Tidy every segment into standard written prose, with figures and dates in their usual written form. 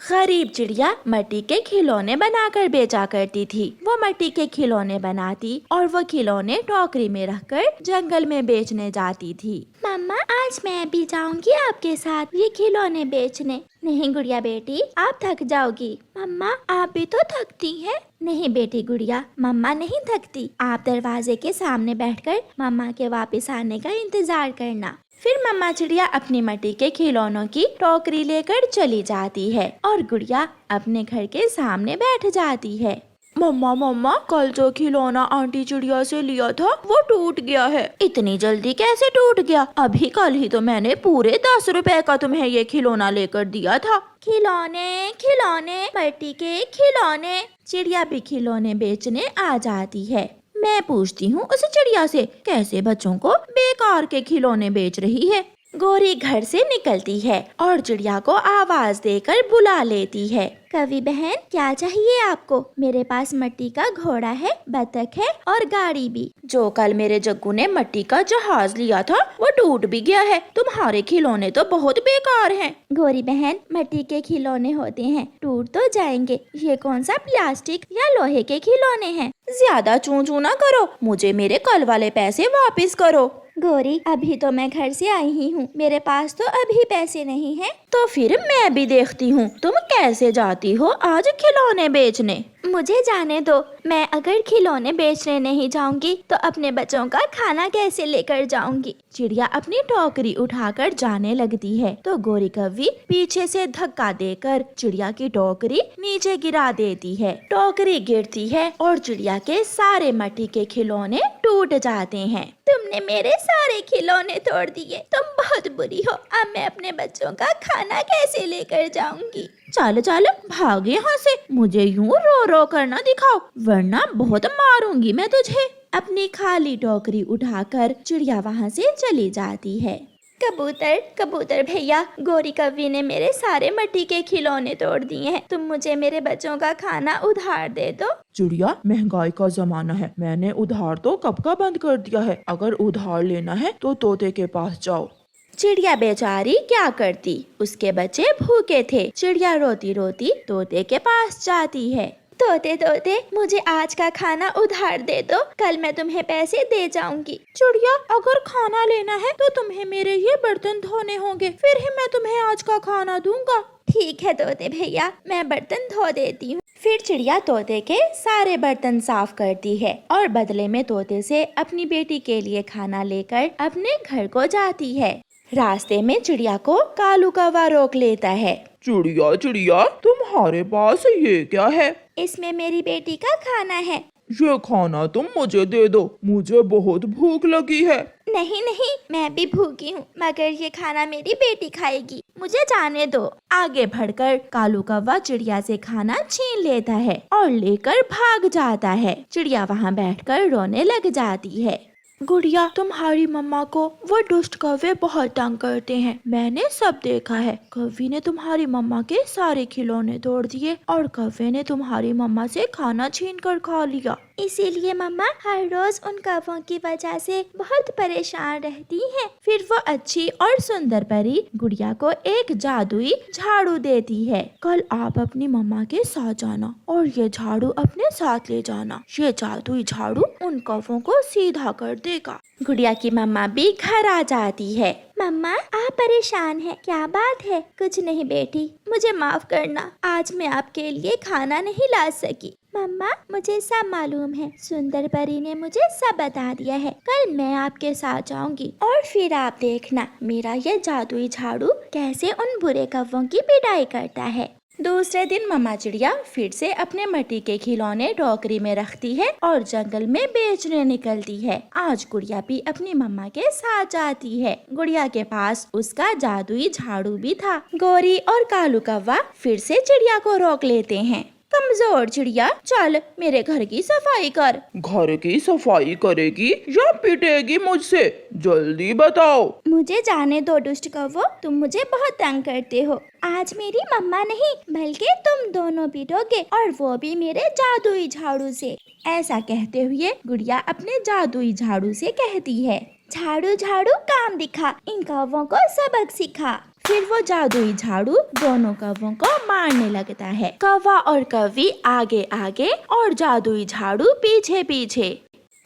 गरीब चिड़िया मिट्टी के खिलौने बनाकर बेचा करती थी। वो मिट्टी के खिलौने बनाती और वो खिलौने टोकरी में रखकर जंगल में बेचने जाती थी। मम्मा, आज मैं भी जाऊंगी आपके साथ ये खिलौने बेचने। नहीं गुड़िया बेटी, आप थक जाओगी। मम्मा, आप भी तो थकती हैं। नहीं बेटी गुड़िया, मम्मा नहीं थकती। आप दरवाजे के सामने बैठकर मम्मा के वापस आने का इंतजार करना। फिर मम्मा चिड़िया अपनी मिट्टी के खिलौनों की टोकरी लेकर चली जाती है और गुड़िया अपने घर के सामने बैठ जाती है। मम्मा मम्मा, कल जो खिलौना आंटी चिड़िया से लिया था वो टूट गया है। इतनी जल्दी कैसे टूट गया? अभी कल ही तो मैंने पूरे 10 रुपए का तुम्हें ये खिलौना लेकर दिया था। खिलौने खिलौने, मिट्टी के खिलौने। चिड़िया भी खिलौने बेचने आ जाती है। मैं पूछती हूँ उस चिड़िया से, कैसे बच्चों को बेकार के खिलौने बेच रही है। गोरी घर से निकलती है और चिड़िया को आवाज देकर बुला लेती है। कवि बहन, क्या चाहिए आपको? मेरे पास मिट्टी का घोड़ा है, बतख है और गाड़ी भी। जो कल मेरे जग्गू ने मिट्टी का जहाज लिया था वो टूट भी गया है। तुम्हारे खिलौने तो बहुत बेकार हैं। गोरी बहन, मिट्टी के खिलौने होते हैं, टूट तो जाएंगे। ये कौन सा प्लास्टिक या लोहे के खिलौने हैं? ज्यादा चू चू ना करो, मुझे मेरे कल वाले पैसे वापस करो। गोरी, अभी तो मैं घर से आई ही हूँ, मेरे पास तो अभी पैसे नहीं हैं। तो फिर मैं भी देखती हूँ तुम कैसे जाती हो आज खिलौने बेचने। मुझे जाने दो, मैं अगर खिलौने बेचने नहीं जाऊंगी तो अपने बच्चों का खाना कैसे लेकर जाऊंगी। चिड़िया अपनी टोकरी उठाकर जाने लगती है तो गोरी कौवी पीछे से धक्का देकर चिड़िया की टोकरी नीचे गिरा देती है। टोकरी गिरती है और चिड़िया के सारे मिट्टी के खिलौने टूट जाते हैं। तुमने मेरे सारे खिलौने तोड़ दिए, तुम बहुत बुरी हो। अब मैं अपने बच्चों का खाना कैसे लेकर जाऊंगी? चलो चलो भाग यहाँ से, मुझे यूँ रो रो करना दिखाओ वरना बहुत मारूंगी मैं तुझे। अपनी खाली टोकरी उठाकर चिड़िया वहाँ से चली जाती है। कबूतर कबूतर भैया, गोरी कौवी ने मेरे सारे मिट्टी के खिलौने तोड़ दिए हैं, तुम मुझे मेरे बच्चों का खाना उधार दे दो। चिड़िया, महंगाई का जमाना है, मैंने उधार तो कब का बंद कर दिया है। अगर उधार लेना है तो तोते के पास जाओ। चिड़िया बेचारी क्या करती, उसके बच्चे भूखे थे। चिड़िया रोती रोती तोते के पास जाती है। तोते तोते, मुझे आज का खाना उधार दे दो, कल मैं तुम्हें पैसे दे जाऊंगी। चिड़िया, अगर खाना लेना है तो तुम्हें मेरे ये बर्तन धोने होंगे, फिर ही मैं तुम्हें आज का खाना दूंगा। ठीक है तोते भैया, मैं बर्तन धो देती हूँ। फिर चिड़िया तोते के सारे बर्तन साफ करती है और बदले में तोते से अपनी बेटी के लिए खाना लेकर अपने घर को जाती है। रास्ते में चिड़िया को कालू कौवा रोक लेता है। चिड़िया चिड़िया, तुम्हारे पास ये क्या है? इसमें मेरी बेटी का खाना है। ये खाना तुम मुझे दे दो, मुझे बहुत भूख लगी है। नहीं नहीं, मैं भी भूखी हूँ, मगर ये खाना मेरी बेटी खाएगी, मुझे जाने दो। आगे बढ़कर कालू कौवा चिड़िया से खाना छीन लेता है और लेकर भाग जाता है। चिड़िया वहाँ बैठकर रोने लग जाती है। गुड़िया, तुम्हारी मम्मा को वो दुष्ट कौवे बहुत तंग करते हैं, मैंने सब देखा है। कौवे ने तुम्हारी मम्मा के सारे खिलौने तोड़ दिए और कौवे ने तुम्हारी मम्मा से खाना छीन कर खा लिया। इसीलिए मम्मा हर रोज उन कौवों की वजह से बहुत परेशान रहती हैं। फिर वो अच्छी और सुंदर परी गुड़िया को एक जादुई झाड़ू देती है। कल आप अपनी मम्मा के साथ जाना और ये झाड़ू अपने साथ ले जाना। ये जादुई झाड़ू उन कौवों को सीधा कर देगा। गुड़िया की मम्मा भी घर आ जाती है। मम्मा, आप परेशान हैं? क्या बात है? कुछ नहीं बेटी, मुझे माफ करना, आज मैं आपके लिए खाना नहीं ला सकी। मम्मा, मुझे सब मालूम है, सुंदर परी ने मुझे सब बता दिया है। कल मैं आपके साथ जाऊंगी और फिर आप देखना मेरा ये जादुई झाड़ू कैसे उन बुरे कौवों की पिटाई करता है। दूसरे दिन मम्मा चिड़िया फिर से अपने मिट्टी के खिलौने टोकरी में रखती है और जंगल में बेचने निकलती है। आज गुड़िया भी अपनी मम्मा के साथ जाती है। गुड़िया के पास उसका जादुई झाड़ू भी था। गोरी और कालू कौवा फिर से चिड़िया को रोक लेते हैं। कमजोर चिड़िया, चल मेरे घर की सफाई कर। घर की सफाई करेगी या पिटेगी मुझसे? जल्दी बताओ। मुझे जाने दो दुष्ट कौवो, तुम मुझे बहुत तंग करते हो। आज मेरी मम्मा नहीं बल्कि तुम दोनों पिटोगे और वो भी मेरे जादुई झाड़ू से। ऐसा कहते हुए गुड़िया अपने जादुई झाड़ू से कहती है, झाड़ू झाड़ू काम दिखा, इन कौवों को सबक सिखा। फिर वो जादुई झाड़ू दोनों कौवों को मारने लगता है। कौवा और कौवी आगे आगे और जादुई झाड़ू पीछे पीछे।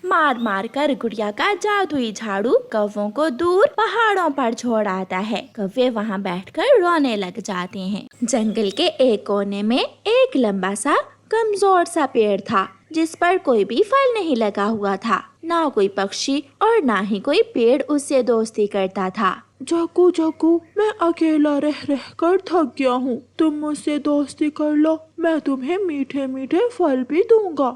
मार मार कर गुड़िया का जादुई झाड़ू कौवों को दूर पहाड़ों पर छोड़ आता है। कौवे वहाँ बैठकर रोने लग जाते हैं। जंगल के एक कोने में एक लंबा सा कमजोर सा पेड़ था, जिस पर कोई भी फल नहीं लगा हुआ था। ना कोई पक्षी और ना ही कोई पेड़ उससे दोस्ती करता था। जग्गू जग्गू, मैं अकेला रह रह कर थक गया हूँ। तुम मुझसे दोस्ती कर लो, मैं तुम्हें मीठे मीठे फल भी दूंगा।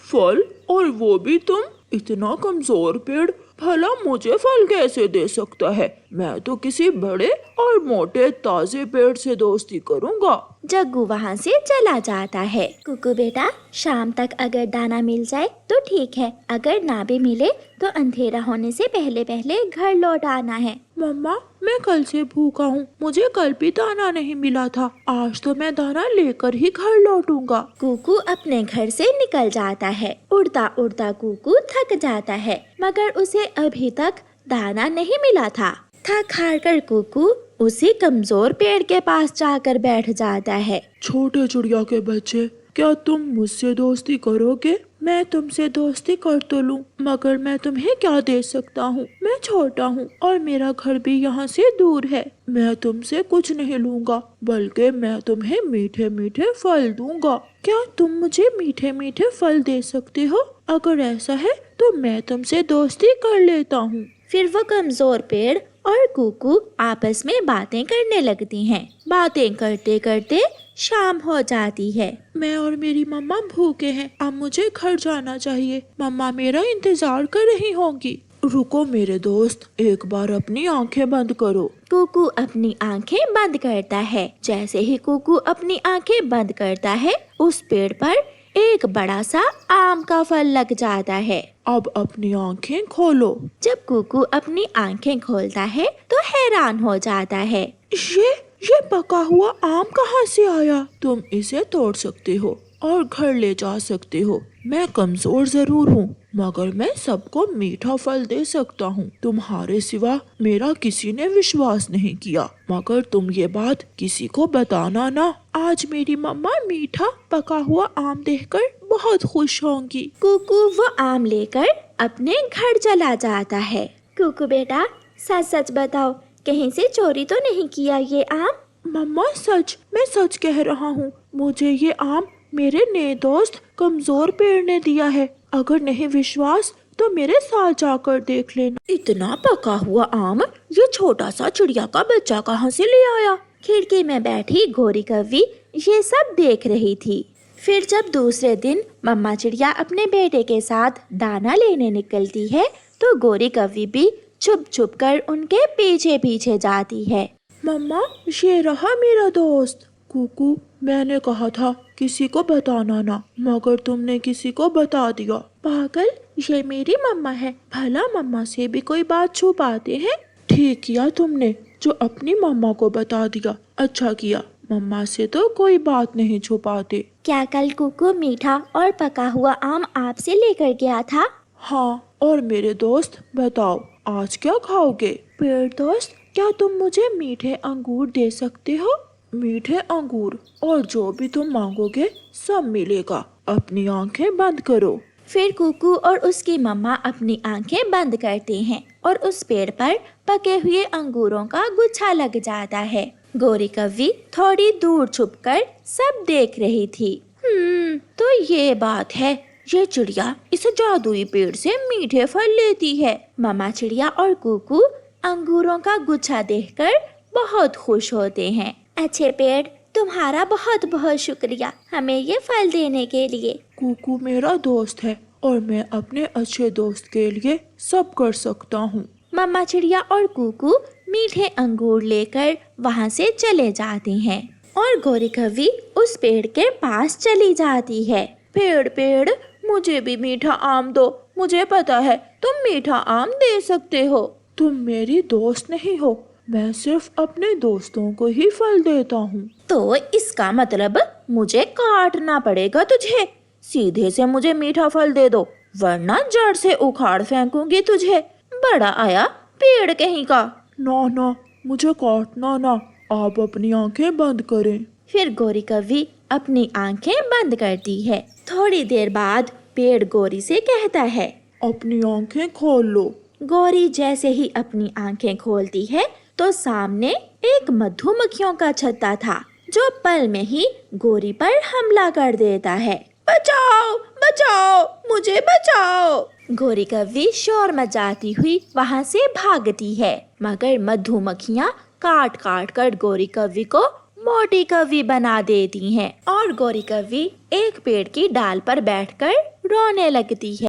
फल? और वो भी तुम? इतना कमजोर पेड़ भला मुझे फल कैसे दे सकता है? मैं तो किसी बड़े और मोटे ताजे पेड़ से दोस्ती करूंगा। जग्गू वहाँ से चला जाता है। कुकू बेटा, शाम तक अगर दाना मिल जाए तो ठीक है, अगर ना भी मिले तो अंधेरा होने से पहले पहले घर लौट आना है। मम्मा, मैं कल से भूखा हूँ, मुझे कल भी दाना नहीं मिला था। आज तो मैं दाना लेकर ही घर लौटूंगा। कुकू अपने घर से निकल जाता है। उड़ता उड़ता कुकू थक जाता है, मगर उसे अभी तक दाना नहीं मिला था। थक हार कर कुकू उसी कमजोर पेड़ के पास जाकर बैठ जाता है। छोटे चिड़िया के बच्चे, क्या तुम मुझसे दोस्ती करोगे? मैं तुमसे दोस्ती कर तो लूं, मगर मैं तुम्हें क्या दे सकता हूँ? मैं छोटा हूँ और मेरा घर भी यहाँ से दूर है। मैं तुमसे कुछ नहीं लूंगा, बल्कि मैं तुम्हें मीठे मीठे फल दूंगा। क्या तुम मुझे मीठे मीठे फल दे सकते हो? अगर ऐसा है तो मैं तुमसे दोस्ती कर लेता हूँ। फिर वो कमजोर पेड़ और कुकू आपस में बातें करने लगती हैं। बातें करते करते शाम हो जाती है। मैं और मेरी मम्मा भूखे हैं, अब मुझे घर जाना चाहिए। मम्मा मेरा इंतजार कर रही होंगी। रुको मेरे दोस्त, एक बार अपनी आंखें बंद करो। कुकू अपनी आंखें बंद करता है। जैसे ही कुकू अपनी आंखें बंद करता है, उस पेड़ पर एक बड़ा सा आम का फल लग जाता है। अब अपनी आंखें खोलो। जब कुकू अपनी आंखें खोलता है तो हैरान हो जाता है। ये पका हुआ आम कहाँ से आया? तुम इसे तोड़ सकते हो और घर ले जा सकते हो। मैं कमजोर जरूर हूँ, मगर मैं सबको मीठा फल दे सकता हूँ। तुम्हारे सिवा मेरा किसी ने विश्वास नहीं किया, मगर तुम ये बात किसी को बताना ना। आज मेरी मम्मा मीठा पका हुआ आम देखकर बहुत खुश होंगी। कुकू वो आम लेकर अपने घर चला जाता है। कुकू बेटा, सच सच बताओ, कहीं से चोरी तो नहीं किया ये आम? मम्मा सच, मैं सच कह रहा हूँ। मुझे ये आम मेरे नए दोस्त कमजोर पेड़ ने दिया है। अगर नहीं विश्वास तो मेरे साथ जाकर देख लेना। इतना पका हुआ आम ये छोटा सा चिड़िया का बच्चा कहाँ से ले आया? खिड़की में बैठी गोरी कौवी ये सब देख रही थी। फिर जब दूसरे दिन मम्मा चिड़िया अपने बेटे के साथ दाना लेने निकलती है, तो गोरी कौवी भी छुप छुप कर उनके पीछे पीछे जाती है। मम्मा, ये रहा मेरा दोस्त। कुकू, मैंने कहा था किसी को बताना ना, मगर तुमने किसी को बता दिया। पागल, ये मेरी मम्मा है, भला मम्मा से भी कोई बात छुपाते हैं? ठीक किया तुमने जो अपनी मम्मा को बता दिया। अच्छा किया, मम्मा से तो कोई बात नहीं छुपाते। क्या कल कुकू मीठा और पका हुआ आम आपसे लेकर गया था? हाँ, और मेरे दोस्त बताओ आज क्या खाओगे? पेड़ दोस्त, क्या तुम मुझे मीठे अंगूर दे सकते हो? मीठे अंगूर, और जो भी तुम मांगोगे सब मिलेगा। अपनी आंखें बंद करो। फिर कुकू और उसकी मम्मा अपनी आंखें बंद करते हैं और उस पेड़ पर पके हुए अंगूरों का गुच्छा लग जाता है। गोरी कौवी थोड़ी दूर छुपकर सब देख रही थी। तो ये बात है, ये चिड़िया इस जादुई पेड़ से मीठे फल लेती है। मम्मा चिड़िया और कुकू अंगूरों का गुच्छा देखकर बहुत खुश होते हैं। अच्छे पेड़, तुम्हारा बहुत बहुत शुक्रिया हमें ये फल देने के लिए। कुकू मेरा दोस्त है और मैं अपने अच्छे दोस्त के लिए सब कर सकता हूँ। मम्मा चिड़िया और कुकू मीठे अंगूर लेकर वहाँ से चले जाते हैं और गोरी कौवी उस पेड़ के पास चली जाती है। पेड़ पेड़, मुझे भी मीठा आम दो। मुझे पता है तुम मीठा आम दे सकते हो। तुम मेरी दोस्त नहीं हो, मैं सिर्फ अपने दोस्तों को ही फल देता हूँ। तो इसका मतलब मुझे काटना पड़ेगा तुझे। सीधे से मुझे मीठा फल दे दो, वरना जड़ से उखाड़ फेंकूंगी तुझे। बड़ा आया पेड़ कहीं का। ना ना, मुझे काटना ना, आप अपनी आंखें बंद करें। फिर गौरी कौवी अपनी आंखें बंद करती है। थोड़ी देर बाद पेड़ गौरी से कहता है, अपनी आंखें खोल लो। गौरी जैसे ही अपनी आंखें खोलती है तो सामने एक मधुमक्खियों का छत्ता था, जो पल में ही गौरी पर हमला कर देता है। बचाओ बचाओ, मुझे बचाओ। गौरी कौवी शोर मचाती हुई वहाँ से भागती है, मगर मधुमक्खियाँ काट काट कर गौरी कौवी को मोटी कौवी बना देती हैं और गौरी कौवी एक पेड़ की डाल पर बैठकर रोने लगती है।